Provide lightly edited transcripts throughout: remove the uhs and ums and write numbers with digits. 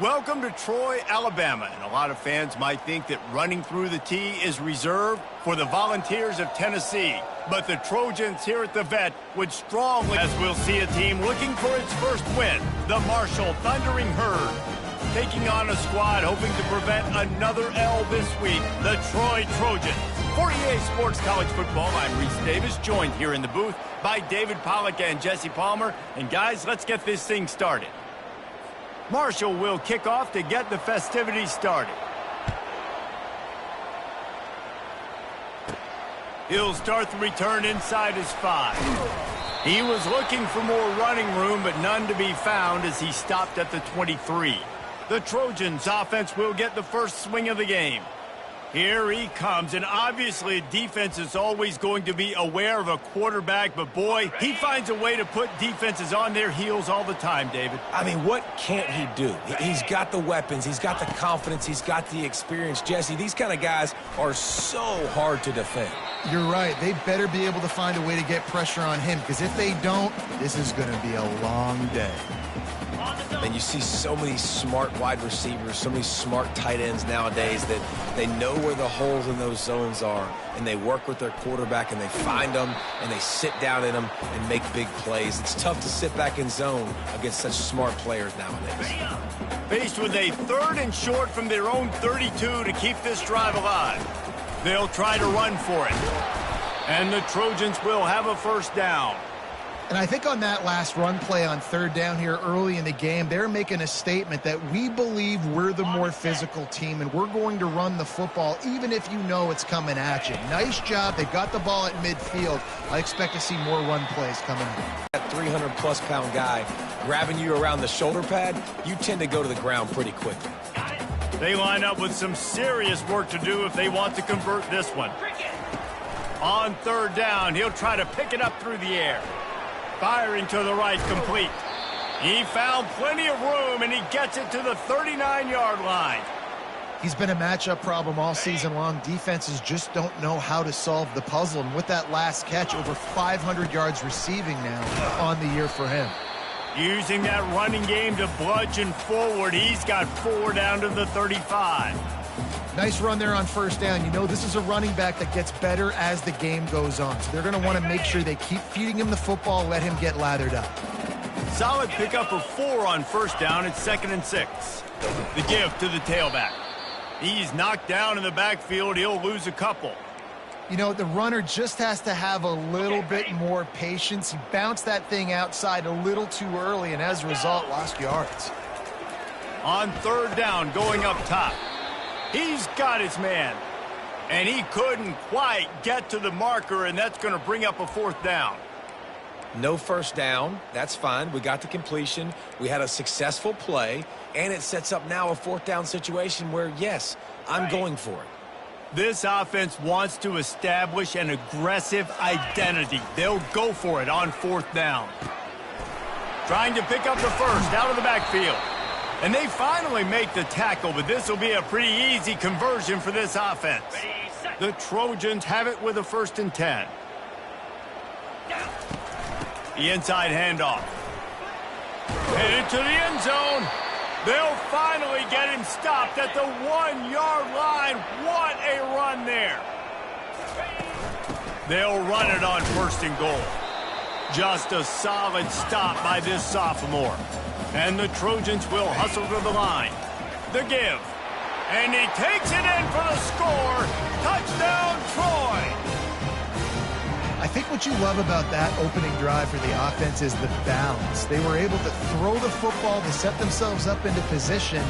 Welcome to Troy, Alabama. And a lot of fans might think that running through the tee is reserved for the Volunteers of Tennessee. But the Trojans here at the Vet would strongly, as we'll see a team looking for its first win, the Marshall Thundering Herd. Taking on a squad hoping to prevent another L this week, the Troy Trojans. For EA Sports College Football, I'm Reese Davis, joined here in the booth by David Pollack and Jesse Palmer. And guys, let's get this thing started. Marshall will kick off to get the festivities started. He'll start the return inside his 5. He was looking for more running room, but none to be found as he stopped at the 23. The Trojans offense will get the first swing of the game. Here he comes, and obviously defense is always going to be aware of a quarterback, but boy, he finds a way to put defenses on their heels all the time, David. I mean, what can't he do? He's got the weapons, he's got the confidence, he's got the experience. Jesse, these kind of guys are so hard to defend. You're right. They better be able to find a way to get pressure on him, because if they don't, this is going to be a long day. And you see so many smart wide receivers, so many smart tight ends nowadays that they know where the holes in those zones are, and they work with their quarterback, and they find them, and they sit down in them and make big plays. It's tough to sit back in zone against such smart players nowadays. Faced with a 3rd and short from their own 32 to keep this drive alive. They'll try to run for it. And the Trojans will have a first down. And I think on that last run play on 3rd down here early in the game, they're making a statement that we believe we're the more physical team and we're going to run the football even if you know it's coming at you. Nice job. They got the ball at midfield. I expect to see more run plays coming in. That 300-plus pound guy grabbing you around the shoulder pad, you tend to go to the ground pretty quickly. They line up with some serious work to do if they want to convert this one. On 3rd down, he'll try to pick it up through the air. Firing to the right, complete. He found plenty of room, and he gets it to the 39-yard line. He's been a matchup problem all season long. Defenses just don't know how to solve the puzzle. And with that last catch, over 500 yards receiving now on the year for him. Using that running game to bludgeon forward, he's got 4 down to the 35. Nice run there on 1st down. You know, this is a running back that gets better as the game goes on. So they're going to want to make sure they keep feeding him the football, let him get lathered up. Solid pickup of 4 on 1st down. It's 2nd and 6. The give to the tailback. He's knocked down in the backfield. He'll lose a couple. You know, the runner just has to have a little bit more patience. He bounced that thing outside a little too early, and as a result, lost yards. On 3rd down, going up top. He's got his man, and he couldn't quite get to the marker, and that's going to bring up a 4th down. No 1st down. That's fine. We got the completion. We had a successful play, and it sets up now a 4th down situation where, yes, I'm going for it. This offense wants to establish an aggressive identity. They'll go for it on 4th down. Trying to pick up the first out of the backfield. And they finally make the tackle, but this will be a pretty easy conversion for this offense. The Trojans have it with a 1st and 10. The inside handoff. Headed to the end zone. They'll finally get him stopped at the 1-yard line. What a run there. They'll run it on 1st and goal. Just a solid stop by this sophomore. And the Trojans will hustle to the line. The give. And he takes it in for the score. Touchdown, Troy. I think what you love about that opening drive for the offense is the balance. They were able to throw the football to set themselves up into position,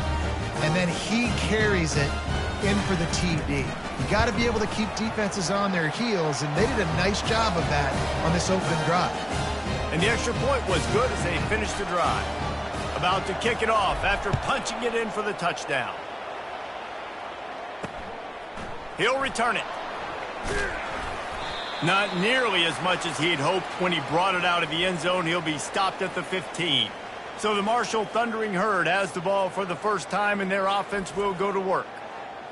and then he carries it in for the TD. You got to be able to keep defenses on their heels, and they did a nice job of that on this opening drive. And the extra point was good as they finished the drive. About to kick it off after punching it in for the touchdown. He'll return it. Not nearly as much as he'd hoped when he brought it out of the end zone. He'll be stopped at the 15. So the Marshall Thundering Herd has the ball for the first time, and their offense will go to work.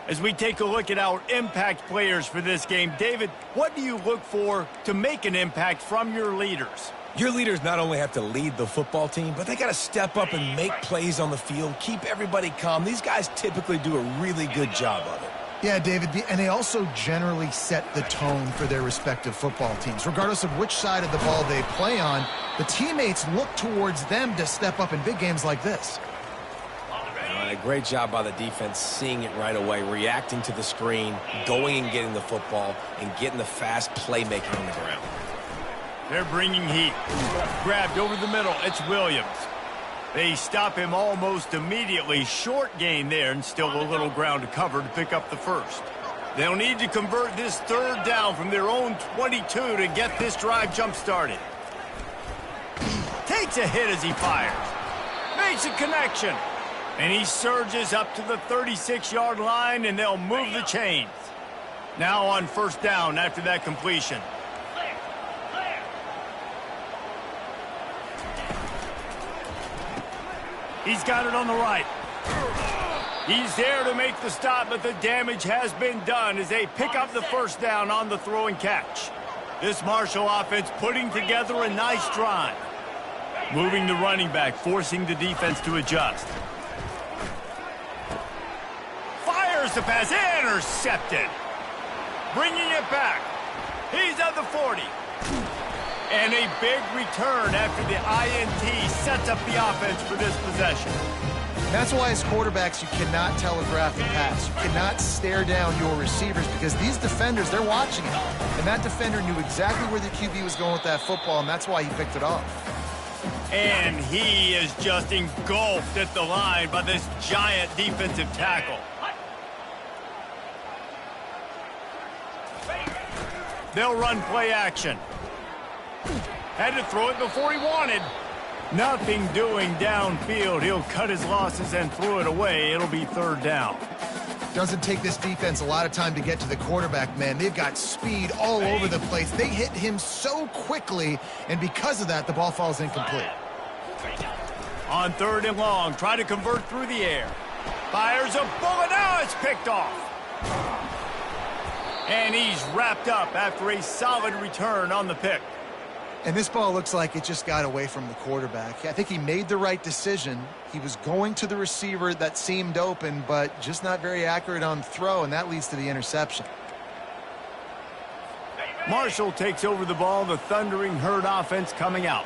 As we take a look at our impact players for this game, David, what do you look for to make an impact from your leaders? Your leaders not only have to lead the football team, but they got to step up and make plays on the field, keep everybody calm. These guys typically do a really good job of it. Yeah, David, and they also generally set the tone for their respective football teams. Regardless of which side of the ball they play on, the teammates look towards them to step up in big games like this. A great job by the defense, seeing it right away, reacting to the screen, going and getting the football, and getting the fast playmaking on the ground. They're bringing heat. Grabbed over the middle. It's Williams. They stop him almost immediately. Short gain there, and still a little ground to cover to pick up the first. They'll need to convert this third down from their own 22 to get this drive jump-started. Takes a hit as he fires. Makes a connection. And he surges up to the 36-yard line, and they'll move the chains. Now on first down after that completion. He's got it on the right. He's there to make the stop, but the damage has been done as they pick up the first down on the throw and catch. This Marshall offense putting together a nice drive. Moving the running back, forcing the defense to adjust. Fires the pass, intercepted. Bringing it back. He's at the 40. And a big return after the INT sets up the offense for this possession. That's why as quarterbacks you cannot telegraph the pass. You cannot stare down your receivers because these defenders, they're watching it. And that defender knew exactly where the QB was going with that football, and that's why he picked it off. And he is just engulfed at the line by this giant defensive tackle. They'll run play action. Had to throw it before he wanted. Nothing doing downfield. He'll cut his losses and throw it away. It'll be third down. Doesn't take this defense a lot of time to get to the quarterback, man. They've got speed all over the place. They hit him so quickly, and because of that, the ball falls incomplete. On third and long, try to convert through the air. Fires a bullet. Now it's picked off. And he's wrapped up after a solid return on the pick. And this ball looks like it just got away from the quarterback. I think he made the right decision. He was going to the receiver that seemed open, but just not very accurate on throw, and that leads to the interception. Marshall takes over the ball, the Thundering Herd offense coming out.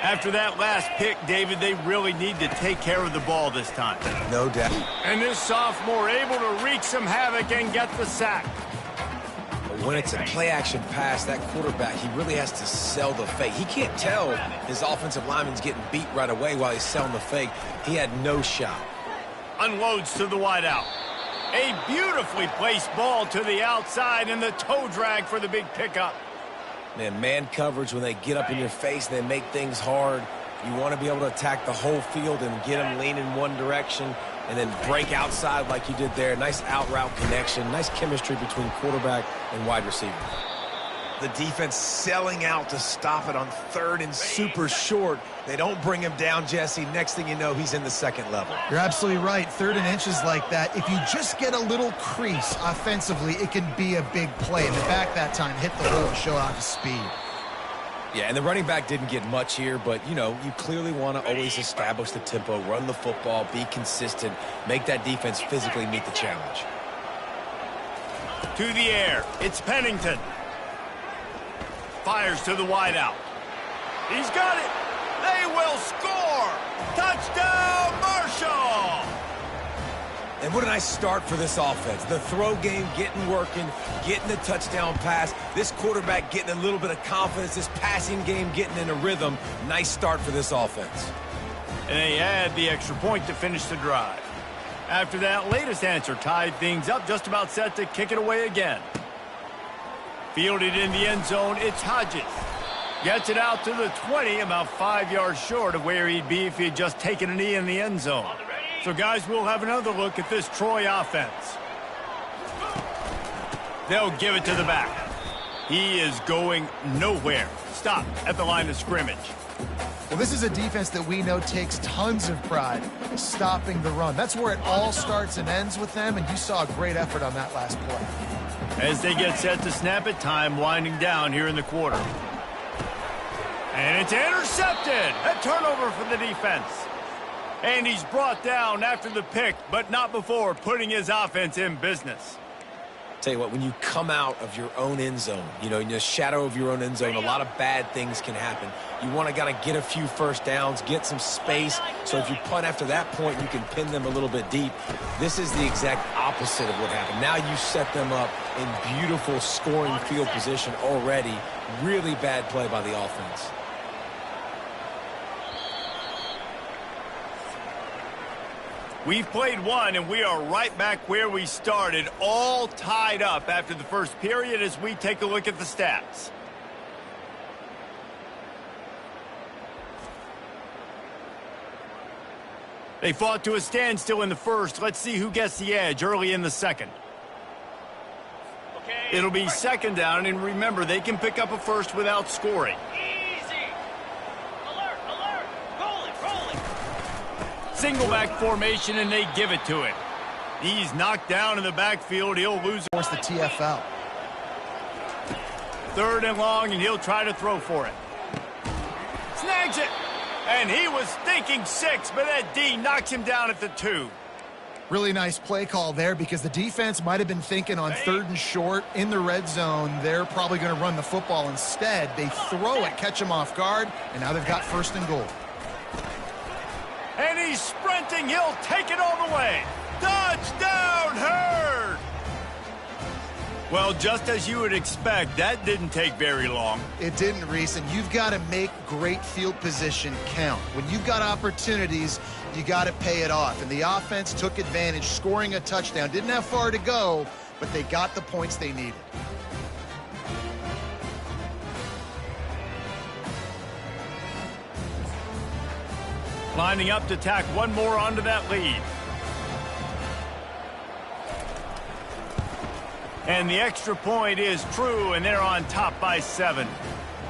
After that last pick, David, they really need to take care of the ball this time. No doubt. And this sophomore able to wreak some havoc and get the sack. When it's a play-action pass, that quarterback, he really has to sell the fake. He can't tell his offensive lineman's getting beat right away while he's selling the fake. He had no shot. Unloads to the wideout. A beautifully placed ball to the outside and the toe drag for the big pickup. Man coverage, when they get up in your face, they make things hard. You want to be able to attack the whole field and get them leaning one direction and then break outside like you did there. Nice out-route connection. Nice chemistry between quarterback and wide receiver. The defense selling out to stop it on third and super short. They don't bring him down, Jesse. Next thing you know, he's in the second level. You're absolutely right. Third and inches like that, if you just get a little crease offensively, it can be a big play. And the back that time hit the hole to show off his speed. Yeah, and the running back didn't get much here, but, you know, you clearly want to always establish the tempo, run the football, be consistent, make that defense physically meet the challenge. To the air, it's Pennington. Fires to the wideout. He's got it. They will score. Touchdown, Marshall. And what a nice start for this offense. The throw game getting working, getting the touchdown pass. This quarterback getting a little bit of confidence. This passing game getting in a rhythm. Nice start for this offense. And they add the extra point to finish the drive. After that latest answer tied things up, just about set to kick it away again. Fielded in the end zone, it's Hodges. Gets it out to the 20, about 5 yards short of where he'd be if he had just taken a knee in the end zone. So, guys, we'll have another look at this Troy offense. They'll give it to the back. He is going nowhere. Stop at the line of scrimmage. Well, this is a defense that we know takes tons of pride stopping the run. That's where it all starts and ends with them, and you saw a great effort on that last play. As they get set to snap it, time winding down here in the quarter. And it's intercepted. A turnover for the defense. And he's brought down after the pick, but not before putting his offense in business. Tell you what, when you come out of your own end zone, you know, in the shadow of your own end zone, a lot of bad things can happen. You want to get a few first downs, get some space, so if you punt after that point, you can pin them a little bit deep. This is the exact opposite of what happened. Now you set them up in beautiful scoring field position already. Really bad play by the offense. We've played one, and we are right back where we started, all tied up after the first period as we take a look at the stats. They fought to a standstill in the first. Let's see who gets the edge early in the second. It'll be second down, and remember, they can pick up a first without scoring. Single back formation, and they give it to him. He's knocked down in the backfield. He'll lose. Force the TFL. Third and long, and he'll try to throw for it. Snags it. And he was thinking 6, but that D knocks him down at the 2. Really nice play call there because the defense might have been thinking on 3rd and short in the red zone. They're probably going to run the football instead. They throw it, catch him off guard, and now they've got 1st and goal. And he's sprinting. He'll take it all the way. Touchdown, Hurd! Well, just as you would expect, that didn't take very long. It didn't, Reese, and you've got to make great field position count. When you've got opportunities, you got to pay it off. And the offense took advantage, scoring a touchdown. Didn't have far to go, but they got the points they needed. Lining up to tack one more onto that lead. And the extra point is true, and they're on top by 7.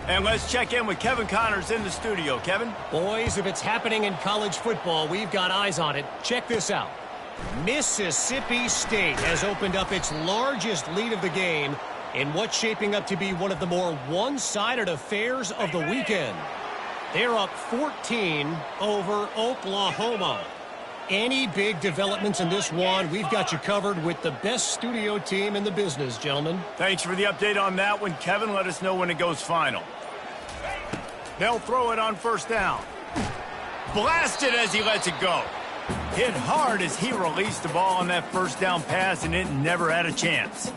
And let's check in with Kevin Connors in the studio. Kevin? Boys, if it's happening in college football, we've got eyes on it. Check this out. Mississippi State has opened up its largest lead of the game in what's shaping up to be one of the more one-sided affairs of the weekend. They're up 14 over Oklahoma. Any big developments in this one, we've got you covered with the best studio team in the business, gentlemen. Thanks for the update on that one, Kevin. Let us know when it goes final. They'll throw it on 1st down. Blasted as he lets it go. Hit hard as he released the ball on that 1st down pass, and it never had a chance.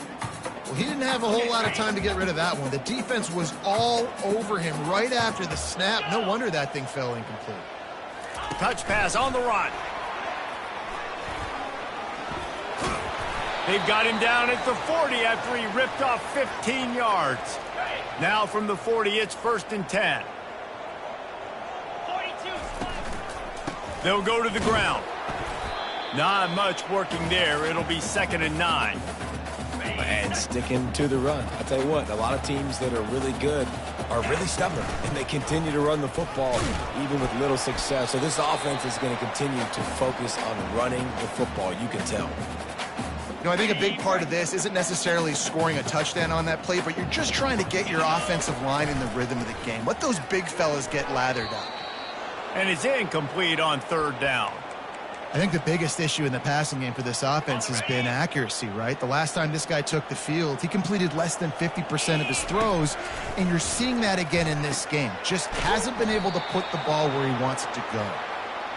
Well, he didn't have a whole lot of time to get rid of that one. The defense was all over him right after the snap. No wonder that thing fell incomplete. Touch pass on the run. They've got him down at the 40 after he ripped off 15 yards. Now from the 40, it's 1st and 10. They'll go to the ground. Not much working there. It'll be 2nd and 9. And sticking to the run. I'll tell you what, a lot of teams that are really good are really stubborn, and they continue to run the football even with little success. So this offense is going to continue to focus on running the football, you can tell. You know, I think a big part of this isn't necessarily scoring a touchdown on that play, but you're just trying to get your offensive line in the rhythm of the game. Let those big fellas get lathered up. And it's incomplete on 3rd down. I think the biggest issue in the passing game for this offense has been accuracy, right? The last time this guy took the field, he completed less than 50% of his throws, and you're seeing that again in this game. Just hasn't been able to put the ball where he wants it to go.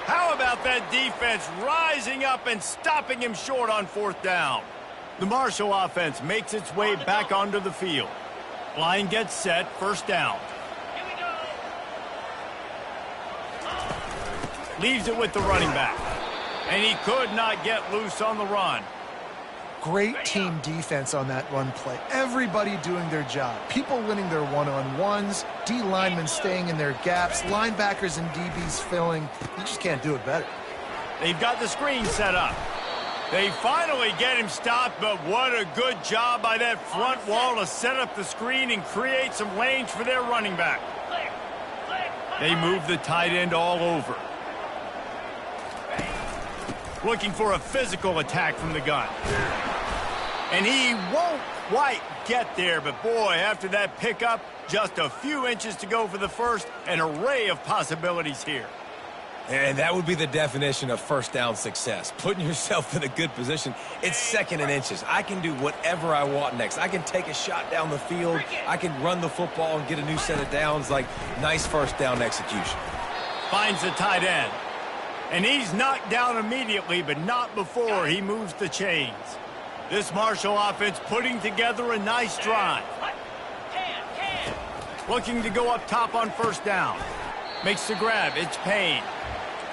How about that defense rising up and stopping him short on 4th down? The Marshall offense makes its way back onto the field. Line gets set, 1st down. Leaves it with the running back. And he could not get loose on the run. Great team defense on that run play. Everybody doing their job. People winning their one-on-ones, D linemen staying in their gaps, linebackers and DBs filling. You just can't do it better. They've got the screen set up. They finally get him stopped, but what a good job by that front wall to set up the screen and create some lanes for their running back. They move the tight end all over. Looking for a physical attack from the gun. And he won't quite get there, but boy, after that pickup, Just a few inches to go for the first, an array of possibilities here. And that would be the definition of first down success. Putting yourself in a good position. It's second and inches. I can do whatever I want next. I can take a shot down the field. I can run the football and get a new set of downs. Like, nice first down execution. Finds the tight end. And he's knocked down immediately, but not before he moves the chains. This Marshall offense putting together a nice drive. Looking to go up top on first down. Makes the grab. It's Payne.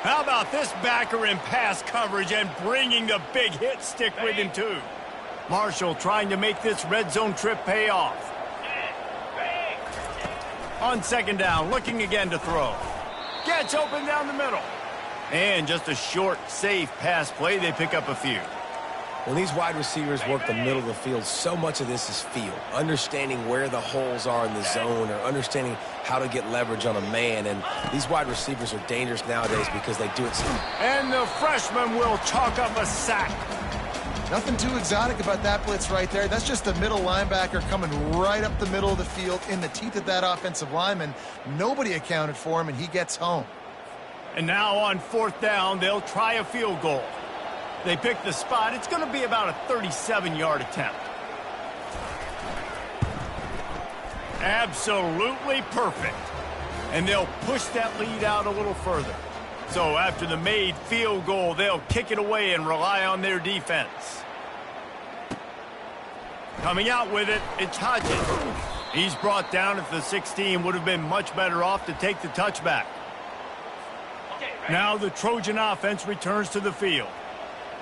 How about this backer in pass coverage and bringing the big hit stick with him, too? Marshall trying to make this red zone trip pay off. On second down, looking again to throw. Gets open down the middle. And just a short, safe pass play. They pick up a few. When these wide receivers work the middle of the field, so much of this is feel. Understanding where the holes are in the zone or understanding how to get leverage on a man. And these wide receivers are dangerous nowadays because they do it so. And the freshman will chalk up a sack. Nothing too exotic about that blitz right there. That's just a middle linebacker coming right up the middle of the field in the teeth of that offensive lineman. Nobody accounted for him, and he gets home. And now on fourth down, they'll try a field goal. They pick the spot. It's going to be about a 37-yard attempt. Absolutely perfect. And they'll push that lead out a little further. So after the made field goal, they'll kick it away and rely on their defense. Coming out with it, it's Hodges. He's brought down at the 16. Would have been much better off to take the touchback. Now the Trojan offense returns to the field.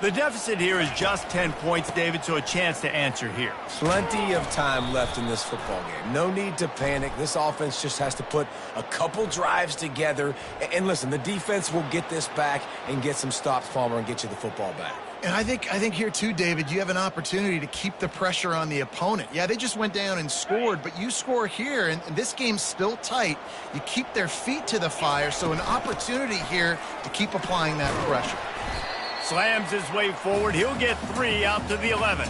The deficit here is just 10 points, David, so a chance to answer here. Plenty of time left in this football game. No need to panic. This offense just has to put a couple drives together. And listen, the defense will get this back and get some stops, Palmer, and get you the football back. And I think here too, David, you have an opportunity to keep the pressure on the opponent. Yeah, they just went down and scored, but you score here, and this game's still tight. You keep their feet to the fire, so an opportunity here to keep applying that pressure. Slams his way forward. He'll get 3 out to the 11.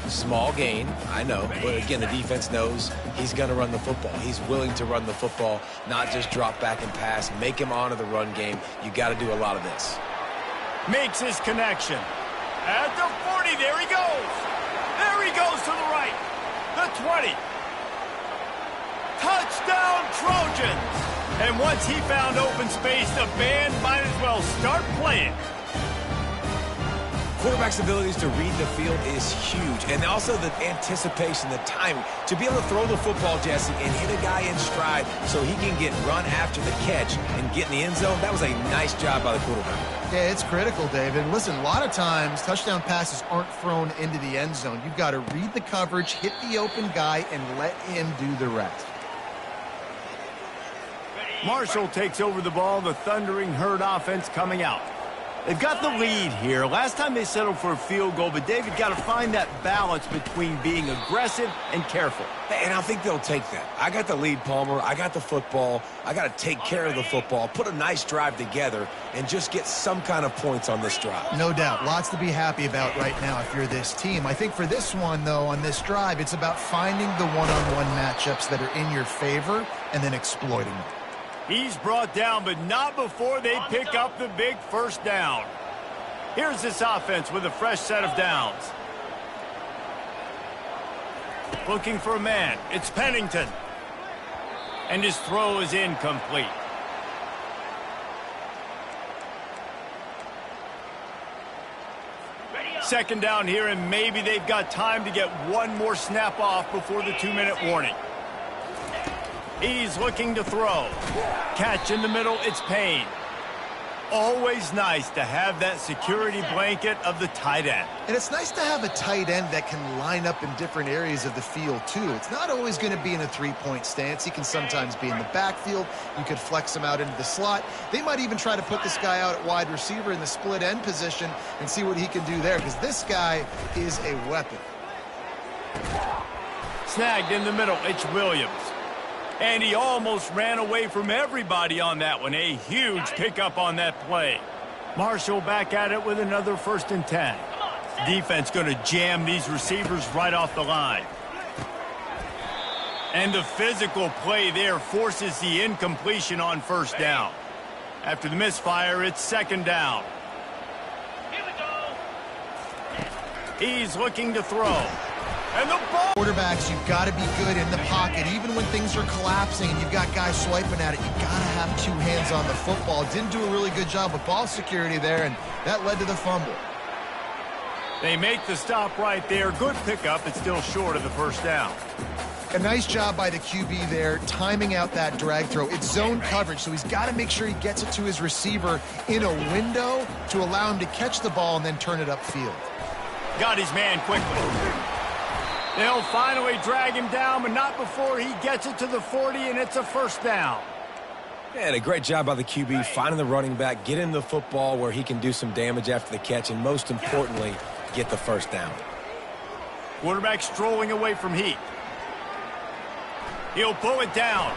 Small gain, I know, but again, the defense knows he's going to run the football. He's willing to run the football, not just drop back and pass, make him honor the run game. You got to do a lot of this. Makes his connection. At the 40, there he goes. There he goes to the right. The 20. Touchdown, Trojans. And once he found open space, the band might as well start playing. Quarterback's abilities to read the field is huge, and also the anticipation, the timing. To be able to throw the football, Jesse, and hit a guy in stride so he can get run after the catch and get in the end zone, that was a nice job by the quarterback. Yeah, it's critical, David. Listen, a lot of times touchdown passes aren't thrown into the end zone. You've got to read the coverage, hit the open guy, and let him do the rest. Marshall takes over the ball, the Thundering Herd offense coming out. They've got the lead here. Last time they settled for a field goal, but David got to find that balance between being aggressive and careful. And I think they'll take that. I got the lead, Palmer. I got the football. I got to take care of the football, put a nice drive together, and just get some kind of points on this drive. No doubt. Lots to be happy about right now if you're this team. I think for this one, though, on this drive, it's about finding the one-on-one matchups that are in your favor and then exploiting them. He's brought down, but not before they pick up the big first down. Here's this offense with a fresh set of downs. Looking for a man. It's Pennington. And his throw is incomplete. Second down here, and maybe they've got time to get one more snap off before the 2-minute warning. He's looking to throw. Catch in the middle, it's Payne. Always nice to have that security blanket of the tight end. And it's nice to have a tight end that can line up in different areas of the field, too. It's not always going to be in a three-point stance. He can sometimes be in the backfield. You could flex him out into the slot. They might even try to put this guy out at wide receiver in the split end position and see what he can do there, because this guy is a weapon. Snagged in the middle, it's Williams. And he almost ran away from everybody on that one. A huge pickup on that play. Marshall back at it with another 1st and 10. Defense going to jam these receivers right off the line. And the physical play there forces the incompletion on first down. After the misfire, it's second down. He's looking to throw. And the ball. Quarterbacks, you've got to be good in the pocket. Even when things are collapsing and you've got guys swiping at it, you've got to have two hands on the football. Didn't do a really good job with ball security there, and that led to the fumble. They make the stop right there. Good pickup. It's still short of the first down. A nice job by the QB there, timing out that drag throw. It's zone coverage, so he's got to make sure he gets it to his receiver in a window to allow him to catch the ball and then turn it upfield. Got his man quickly. They'll finally drag him down, but not before he gets it to the 40, and it's a first down. And a great job by the QB finding the running back, getting the football where he can do some damage after the catch, and most importantly, get the first down. Quarterback strolling away from heat. He'll pull it down.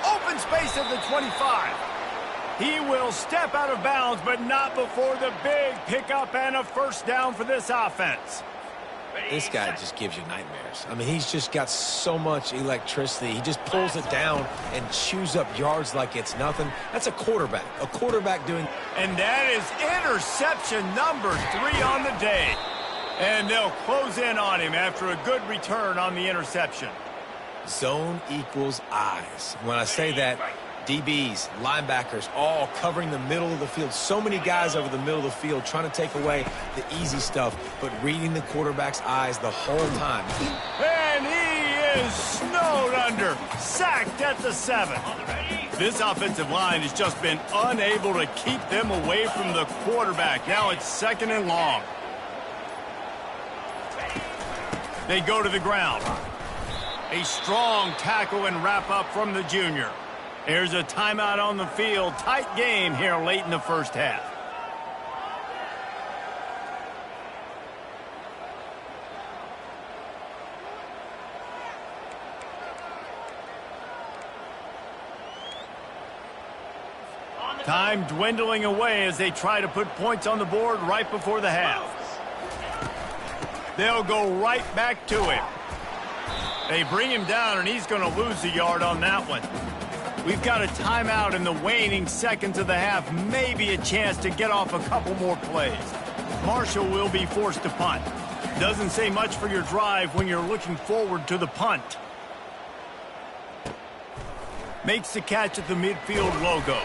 Open space at the 25. He will step out of bounds, but not before the big pickup and a first down for this offense. This guy just gives you nightmares. I mean, he's just got so much electricity. He just pulls it down and chews up yards like it's nothing. That's a quarterback. A quarterback doing... And that is interception number 3 on the day. And they'll close in on him after a good return on the interception. Zone equals eyes. When I say that, DBs, linebackers, all covering the middle of the field. So many guys over the middle of the field trying to take away the easy stuff, but reading the quarterback's eyes the whole time. And he is snowed under, sacked at the 7. This offensive line has just been unable to keep them away from the quarterback. Now it's second and long. They go to the ground. A strong tackle and wrap up from the junior. There's a timeout on the field. Tight game here late in the first half. Time dwindling away as they try to put points on the board right before the half. They'll go right back to him. They bring him down, and he's going to lose a yard on that one. We've got a timeout in the waning seconds of the half. Maybe a chance to get off a couple more plays. Marshall will be forced to punt. Doesn't say much for your drive when you're looking forward to the punt. Makes the catch at the midfield logo.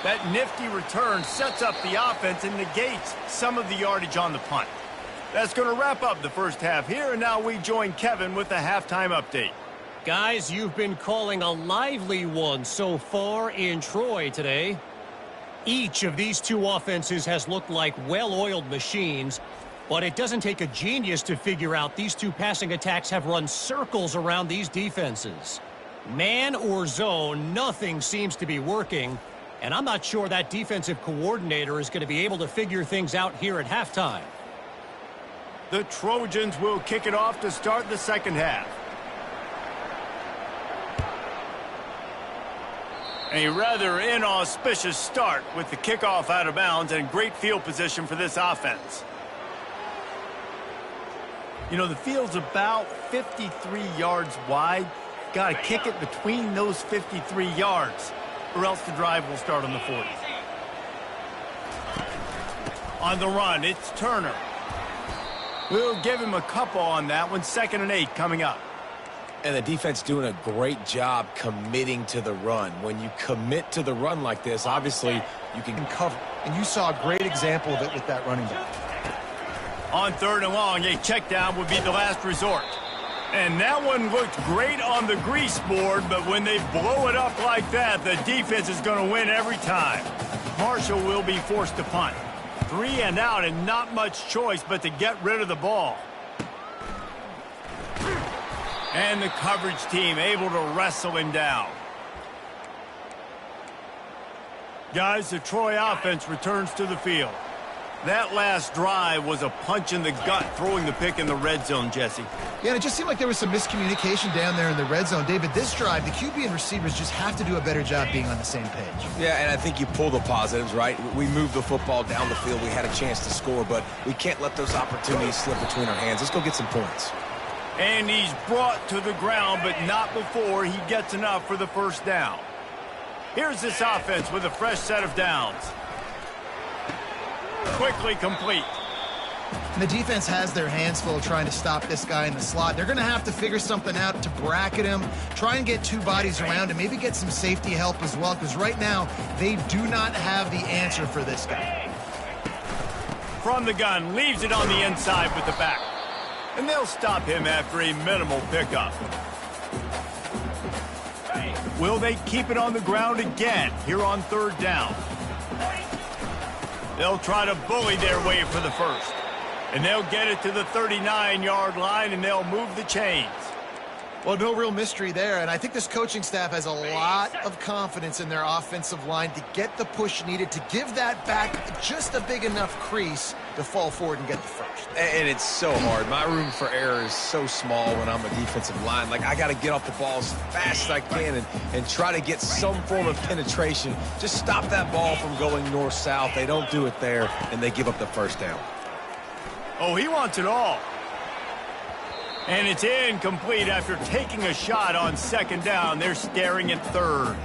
That nifty return sets up the offense and negates some of the yardage on the punt. That's going to wrap up the first half here, and now we join Kevin with the halftime update. Guys, you've been calling a lively one so far in Troy today. Each of these two offenses has looked like well-oiled machines, but it doesn't take a genius to figure out these two passing attacks have run circles around these defenses. Man or zone, nothing seems to be working, and I'm not sure that defensive coordinator is going to be able to figure things out here at halftime. The Trojans will kick it off to start the second half. A rather inauspicious start with the kickoff out of bounds and great field position for this offense. You know, the field's about 53 yards wide. Got to kick it between those 53 yards, or else the drive will start on the 40. On the run, it's Turner. We'll give him a couple on that one. 2nd and 8 coming up. And the defense doing a great job committing to the run. When you commit to the run like this, obviously you can cover. And you saw a great example of it with that running back. On 3rd and long, a check down would be the last resort. And that one looked great on the grease board, but when they blow it up like that, the defense is going to win every time. Marshall will be forced to punt. 3 and out, and not much choice but to get rid of the ball. And the coverage team able to wrestle him down. Guys, the Troy offense returns to the field. That last drive was a punch in the gut, throwing the pick in the red zone, Jesse. Yeah, and it just seemed like there was some miscommunication down there in the red zone. David, this drive, the QB and receivers just have to do a better job being on the same page. Yeah, and I think you pull the positives, right? We moved the football down the field. We had a chance to score, but we can't let those opportunities slip between our hands. Let's go get some points. And he's brought to the ground, but not before he gets enough for the first down. Here's this offense with a fresh set of downs. Quickly complete. And the defense has their hands full trying to stop this guy in the slot. They're going to have to figure something out to bracket him, try and get two bodies around him, maybe get some safety help as well, because right now they do not have the answer for this guy. From the gun, leaves it on the inside with the back. And they'll stop him after a minimal pickup. Will they keep it on the ground again here on third down? They'll try to bully their way for the first. And they'll get it to the 39-yard line, and they'll move the chains. Well, no real mystery there, and I think this coaching staff has a lot of confidence in their offensive line to get the push needed to give that back just a big enough crease to fall forward and get the first. And it's so hard. My room for error is so small when I'm a defensive line. Like, I got to get off the ball as fast as I can and try to get some form of penetration. Just stop that ball from going north-south. They don't do it there, and they give up the first down. Oh, he wants it all. And it's incomplete after taking a shot on second down. They're staring at third.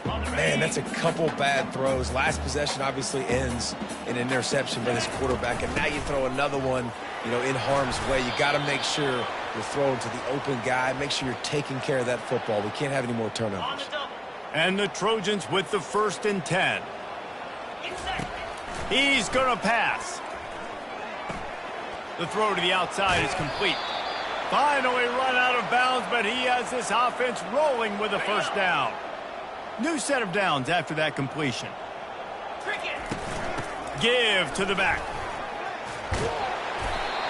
Man, that's a couple bad throws. Last possession obviously ends in an interception by this quarterback, and now you throw another one, in harm's way. You got to make sure you're throwing to the open guy. Make sure you're taking care of that football. We can't have any more turnovers. And the Trojans with the 1st and 10. He's going to pass. The throw to the outside is complete. Finally run out of bounds, but he has this offense rolling with a first down. New set of downs after that completion. Give to the back.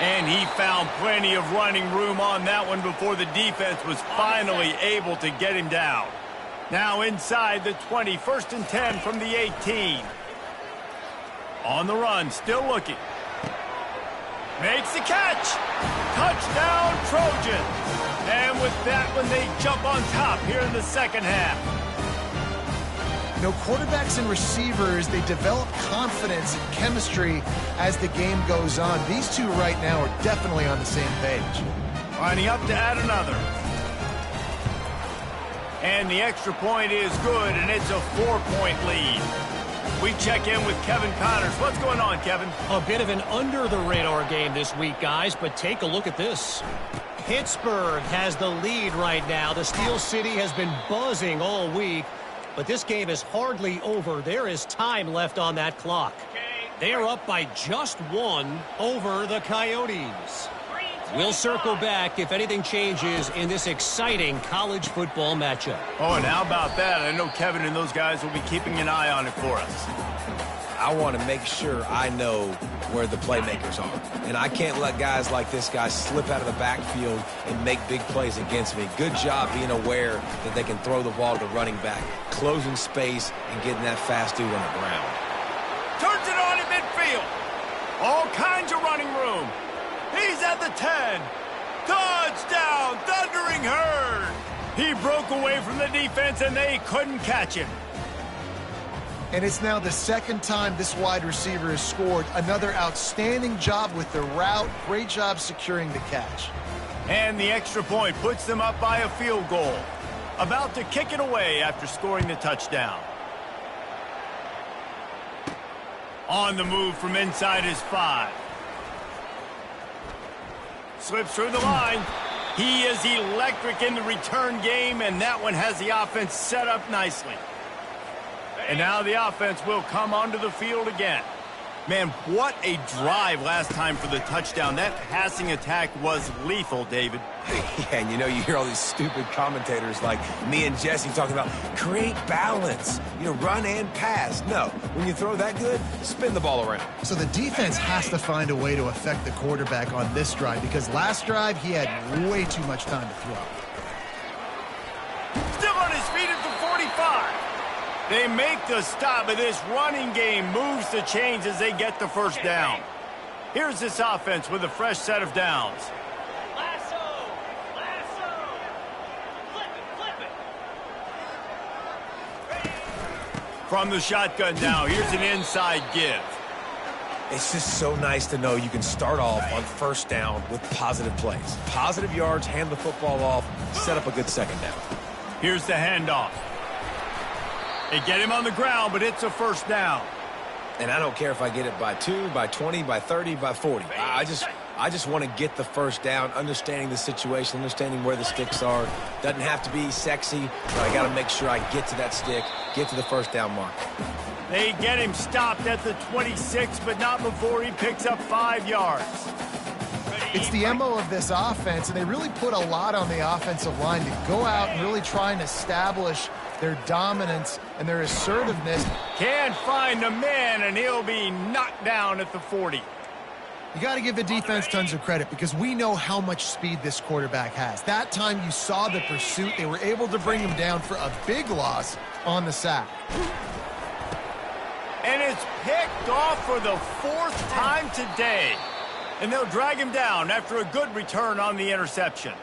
And he found plenty of running room on that one before the defense was finally able to get him down. Now inside the 20, 1st and 10 from the 18. On the run, still looking. Makes the catch. Touchdown, Trojans. And with that one, they jump on top here in the second half. Quarterbacks and receivers, they develop confidence and chemistry as the game goes on. These two right now are definitely on the same page. Lining up to add another. And the extra point is good, and it's a 4-point lead. We check in with Kevin Connors. What's going on, Kevin? A bit of an under-the-radar game this week, guys, but take a look at this. Pittsburgh has the lead right now. The Steel City has been buzzing all week, but this game is hardly over. There is time left on that clock. They are up by just one over the Coyotes. We'll circle back if anything changes in this exciting college football matchup. Oh, and how about that? I know Kevin and those guys will be keeping an eye on it for us. I want to make sure I know where the playmakers are. And I can't let guys like this guy slip out of the backfield and make big plays against me. Good job being aware that they can throw the ball to the running back, closing space, and getting that fast dude on the ground. Turns it on in midfield. All kinds of running room. He's at the 10. Touchdown, Thundering Herd. He broke away from the defense, and they couldn't catch him. And it's now the second time this wide receiver has scored. Another outstanding job with the route. Great job securing the catch. And the extra point puts them up by a field goal. About to kick it away after scoring the touchdown. On the move from inside his 5. Slips through the line. He is electric in the return game, and that one has the offense set up nicely. And now the offense will come onto the field again. Man, what a drive last time for the touchdown. That passing attack was lethal, David. Yeah, and you hear all these stupid commentators like me and Jesse talking about create balance, run and pass. No, when you throw that good, spin the ball around. So the defense has to find a way to affect the quarterback on this drive, because last drive he had way too much time to throw. Still on his feet at the 45. They make the stop, but this running game moves the chains as they get the first down. Here's this offense with a fresh set of downs. From the shotgun now, here's an inside give. It's just so nice to know you can start off on first down with positive plays. Positive yards, hand the football off, set up a good second down. Here's the handoff. They get him on the ground, but it's a first down. And I don't care if I get it by 2, by 20, by 30, by 40. I just want to get the first down, understanding the situation, understanding where the sticks are. Doesn't have to be sexy, but I got to make sure I get to that stick, get to the first down mark. They get him stopped at the 26, but not before he picks up 5 yards. It's the MO of this offense, and they really put a lot on the offensive line to go out and really try and establish their dominance and their assertiveness. Can't find a man, and he'll be knocked down at the 40. You got to give the defense tons of credit because we know how much speed this quarterback has. That time you saw the pursuit. They were able to bring him down for a big loss on the sack. And it's picked off for the 4th time today. And they'll drag him down after a good return on the interception.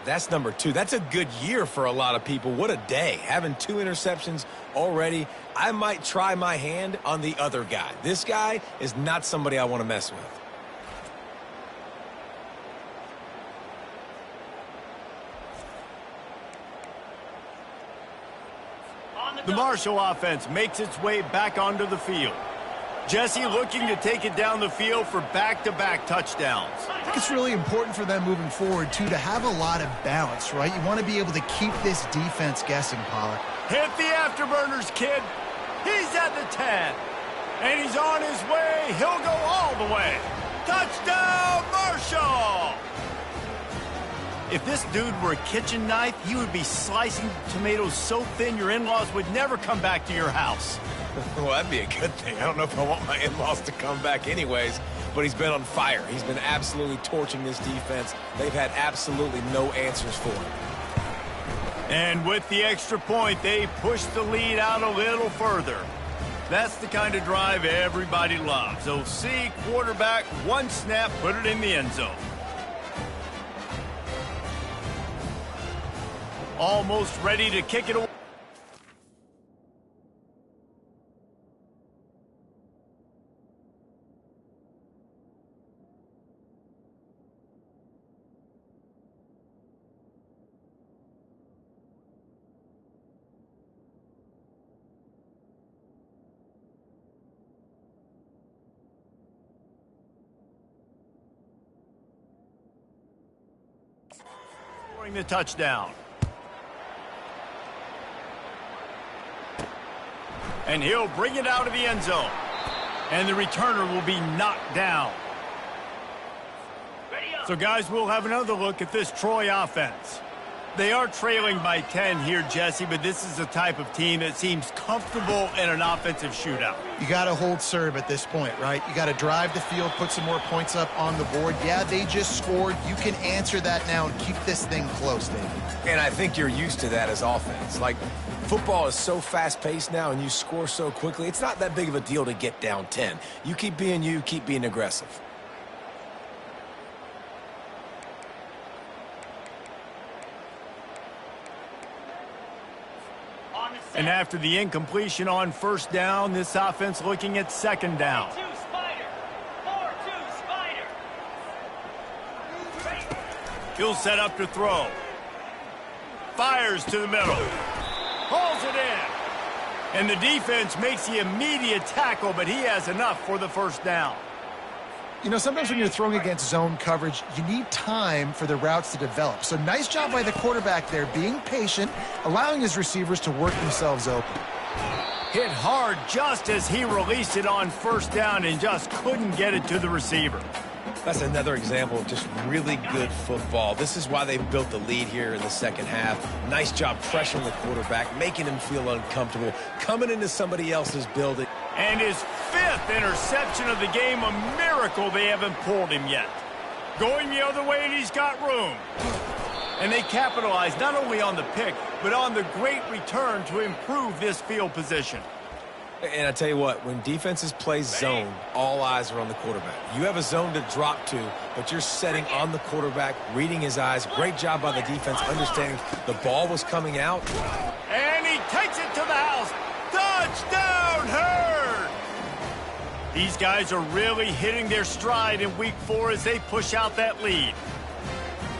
That's number 2. That's a good year for a lot of people. What a day. Having 2 interceptions already. I might try my hand on the other guy. This guy is not somebody I want to mess with. The Marshall offense makes its way back onto the field. Jesse looking to take it down the field for back-to-back touchdowns. I think it's really important for them moving forward, too, to have a lot of balance, right? You want to be able to keep this defense guessing, Pollard. Hit the afterburners, kid. He's at the 10. And he's on his way. He'll go all the way. Touchdown, Marshall! If this dude were a kitchen knife, he would be slicing tomatoes so thin your in-laws would never come back to your house. Well, that'd be a good thing. I don't know if I want my in-laws to come back anyways, but he's been on fire. He's been absolutely torching this defense. They've had absolutely no answers for him. And with the extra point, they push the lead out a little further. That's the kind of drive everybody loves. OC, quarterback, one snap, put it in the end zone. Almost ready to kick it away. Scoring the touchdown. And he'll bring it out of the end zone. And the returner will be knocked down. So, guys, we'll have another look at this Troy offense. They are trailing by 10 here, Jesse, but this is the type of team that seems comfortable in an offensive shootout. You got to hold serve at this point, right? You got to drive the field, put some more points up on the board. Yeah, they just scored. You can answer that now and keep this thing close, David. And I think you're used to that as offense. Like, football is so fast-paced now and you score so quickly, it's not that big of a deal to get down 10. You keep being aggressive. And after the incompletion on first down, this offense looking at second down. 4-2 Spider. 4-2 Spider. He'll set up to throw. Fires to the middle. Hauls it in. And the defense makes the immediate tackle, but he has enough for the first down. You know, sometimes when you're throwing against zone coverage, you need time for the routes to develop. So nice job by the quarterback there, being patient, allowing his receivers to work themselves open. Hit hard just as he released it on first down and just couldn't get it to the receiver. That's another example of just really good football. This is why they've built the lead here in the second half. Nice job pressuring the quarterback, making him feel uncomfortable, coming into somebody else's building. And his 5th interception of the game, a miracle they haven't pulled him yet. Going the other way, and he's got room. And they capitalize not only on the pick, but on the great return to improve this field position. And I tell you what, when defenses play zone, all eyes are on the quarterback. You have a zone to drop to, but you're setting on the quarterback, reading his eyes. Great job by the defense, understanding the ball was coming out. And he takes it to the house. Touchdown, Herd! These guys are really hitting their stride in week 4 as they push out that lead.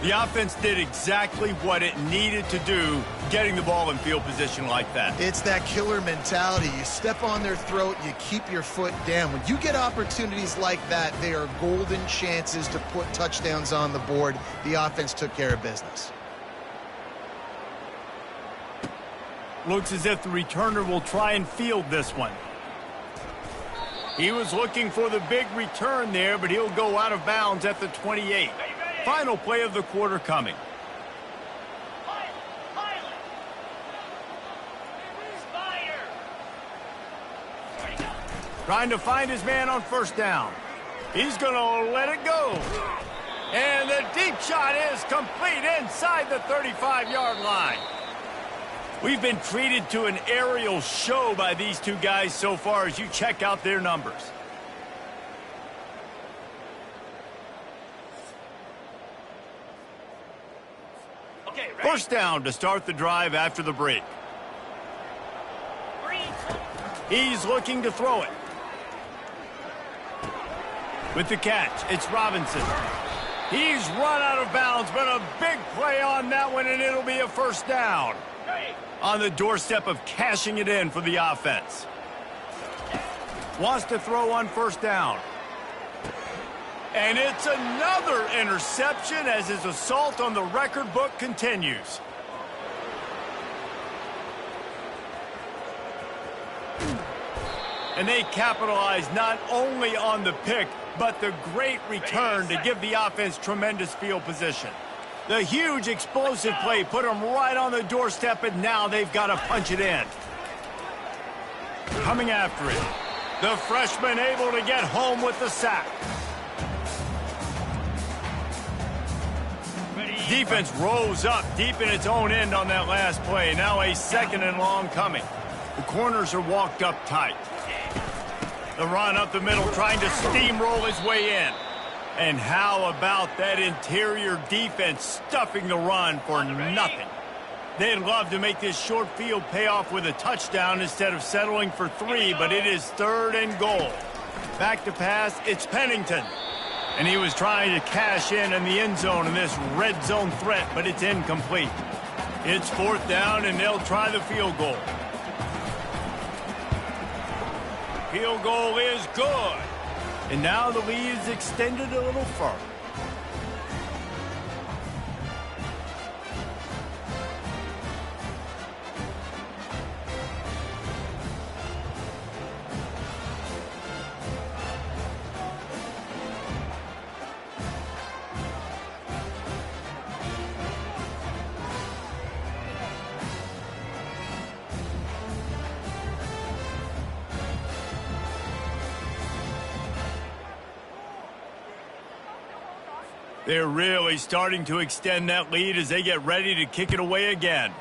The offense did exactly what it needed to do, getting the ball in field position like that. It's that killer mentality. You step on their throat, you keep your foot down. When you get opportunities like that, they are golden chances to put touchdowns on the board. The offense took care of business. Looks as if the returner will try and field this one. He was looking for the big return there, but he'll go out of bounds at the 28. Final play of the quarter coming. Trying to find his man on first down. He's going to let it go. And the deep shot is complete inside the 35-yard line. We've been treated to an aerial show by these two guys so far as you check out their numbers. Okay, ready? First down to start the drive after the break. He's looking to throw it. With the catch, it's Robinson. He's run out of bounds, but a big play on that one, and it'll be a first down. On the doorstep of cashing it in for the offense. Wants to throw on first down. And it's another interception as his assault on the record book continues. And they capitalize not only on the pick, but the great return to give the offense tremendous field position. The huge explosive play put them right on the doorstep, and now they've got to punch it in. Coming after it. The freshman able to get home with the sack. Defense rose up deep in its own end on that last play. Now a second and long coming. The corners are walked up tight. The run up the middle trying to steamroll his way in. And how about that interior defense stuffing the run for nothing? They'd love to make this short field pay off with a touchdown instead of settling for 3, but it is third and goal. Back to pass, it's Pennington. And he was trying to cash in the end zone in this red zone threat, but it's incomplete. It's fourth down, and they'll try the field goal. Field goal is good. And now the lead is extended a little further. They're really starting to extend that lead as they get ready to kick it away again.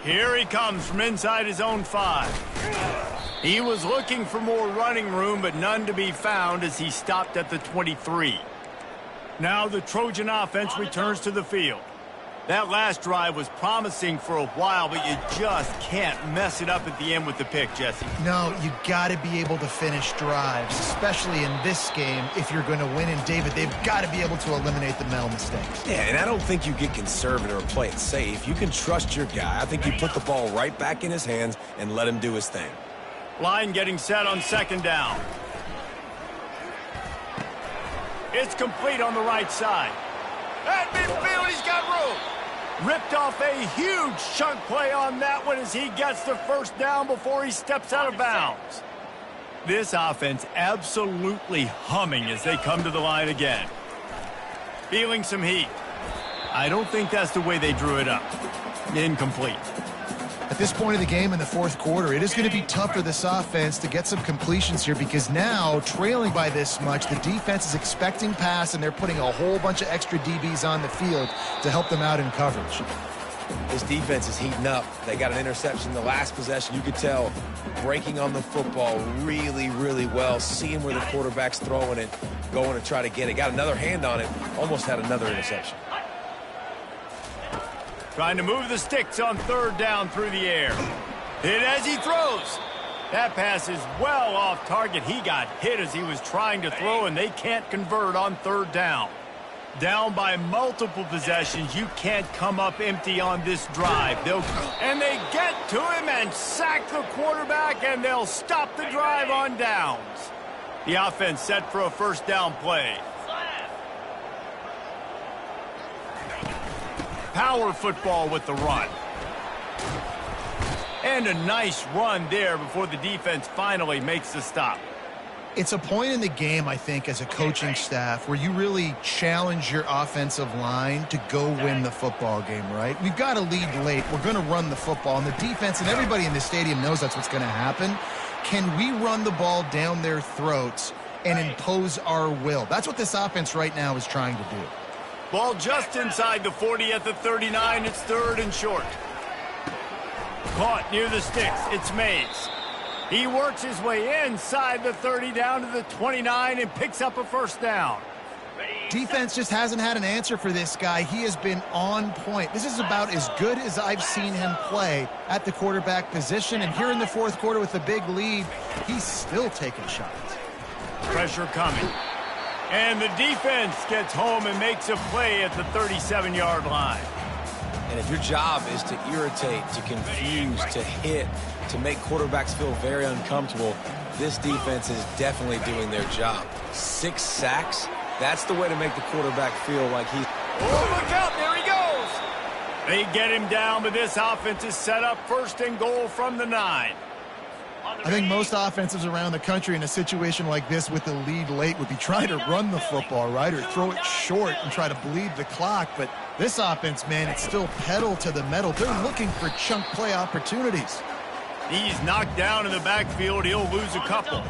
Here he comes from inside his own 5. He was looking for more running room, but none to be found as he stopped at the 23. Now the Trojan offense returns to the field. That last drive was promising for a while, but you just can't mess it up at the end with the pick, Jesse. No, you got to be able to finish drives, especially in this game. If you're going to win, and David, they've got to be able to eliminate the mental mistakes. Yeah, and I don't think you get conservative or play it safe. You can trust your guy. I think you put the ball right back in his hands and let him do his thing. Line getting set on 2nd down. It's complete on the right side. At midfield, he's got room. Ripped off a huge chunk play on that one as he gets the 1st down before he steps out of bounds. This offense absolutely humming as they come to the line again. Feeling some heat. I don't think that's the way they drew it up. Incomplete. At this point of the game in the 4th quarter, it is going to be tough for this offense to get some completions here because now, trailing by this much, the defense is expecting pass, and they're putting a whole bunch of extra DBs on the field to help them out in coverage. This defense is heating up. They got an interception the last possession. You could tell breaking on the football really, really well, seeing where the quarterback's throwing it, going to try to get it. Got another hand on it, almost had another interception. Trying to move the sticks on 3rd down through the air. Hit as he throws. That pass is well off target. He got hit as he was trying to throw, and they can't convert on 3rd down. Down by multiple possessions. You can't come up empty on this drive. And they get to him and sack the quarterback, and they'll stop the drive on downs. The offense set for a 1st down play. Power football with the run. And a nice run there before the defense finally makes the stop. It's a point in the game, I think, as a coaching staff where you really challenge your offensive line to go win the football game, right? We've got to lead late. We're going to run the football. And the defense and everybody in the stadium knows that's what's going to happen. Can we run the ball down their throats and impose our will? That's what this offense right now is trying to do. Ball just inside the 40 at the 39. It's 3rd and short. Caught near the sticks. It's Mays. He works his way inside the 30 down to the 29 and picks up a 1st down. Defense just hasn't had an answer for this guy. He has been on point. This is about as good as I've seen him play at the quarterback position. And here in the 4th quarter with a big lead, he's still taking shots. Pressure coming. And the defense gets home and makes a play at the 37-yard line. And if your job is to irritate, to confuse, to hit, to make quarterbacks feel very uncomfortable, this defense is definitely doing their job. 6 sacks, that's the way to make the quarterback feel like he's... Oh, look out, there he goes! They get him down, but this offense is set up 1st and goal from the 9. I think most offenses around the country in a situation like this with the lead late would be trying to run the football, right, or throw it short and try to bleed the clock. But this offense, man, it's still pedal to the metal. They're looking for chunk play opportunities. He's knocked down in the backfield. He'll lose a couple.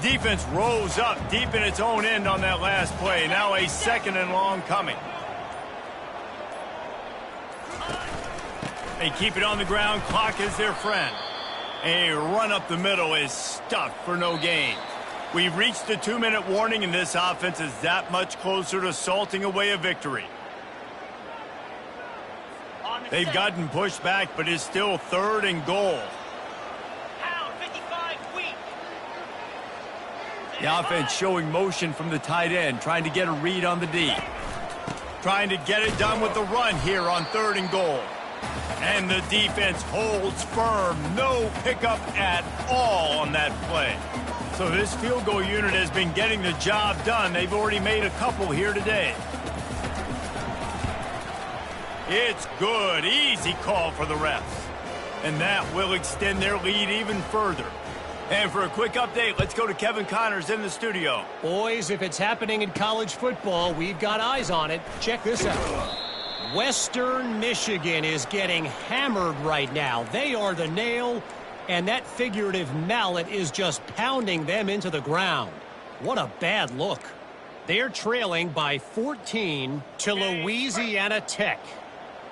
Defense rose up deep in its own end on that last play. Now a 2nd and long coming. They keep it on the ground. Clock is their friend. A run up the middle is stuffed for no gain. We've reached the 2-minute warning, and this offense is that much closer to salting away a victory. They've gotten pushed back, but it's still 3rd and goal. The offense showing motion from the tight end, trying to get a read on the D. Trying to get it done with the run here on 3rd and goal. And the defense holds firm. No pickup at all on that play. So this field goal unit has been getting the job done. They've already made a couple here today. It's good. Easy call for the refs. And that will extend their lead even further. And for a quick update, let's go to Kevin Connors in the studio. Boys, if it's happening in college football, we've got eyes on it. Check this out. Western Michigan is getting hammered right now. They are the nail, and that figurative mallet is just pounding them into the ground. What a bad look. They're trailing by 14 to Louisiana Tech.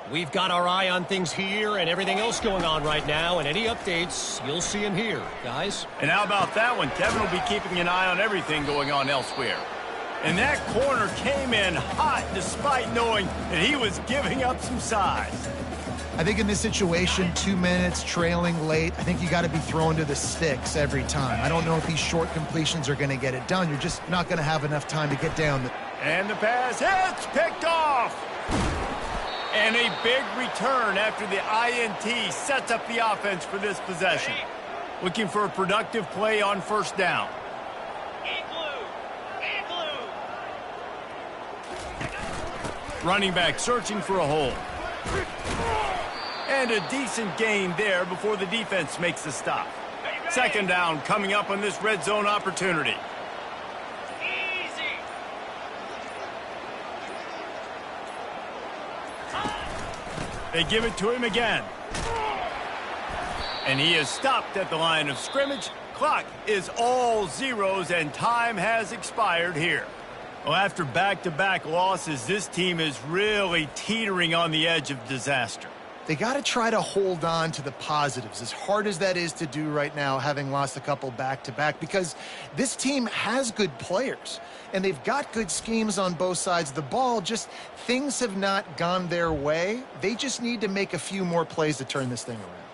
We've got our eye on things here and everything else going on right now, and any updates, you'll see them here, guys. And how about that one? Kevin will be keeping an eye on everything going on elsewhere. And that corner came in hot despite knowing that he was giving up some size. I think in this situation, 2 minutes, trailing late, I think you got to be throwing to the sticks every time. I don't know if these short completions are going to get it done. You're just not going to have enough time to get down. And the pass hits, picked off. And a big return after the INT sets up the offense for this possession. Looking for a productive play on first down. Running back searching for a hole. And a decent gain there before the defense makes the stop. Second down coming up on this red zone opportunity. They give it to him again. And he is stopped at the line of scrimmage. Clock is all zeros and time has expired here. Well, after back-to-back losses, this team is really teetering on the edge of disaster. They got to try to hold on to the positives, as hard as that is to do right now, having lost a couple back-to-back, because this team has good players, and they've got good schemes on both sides of the ball. Just things have not gone their way. They just need to make a few more plays to turn this thing around.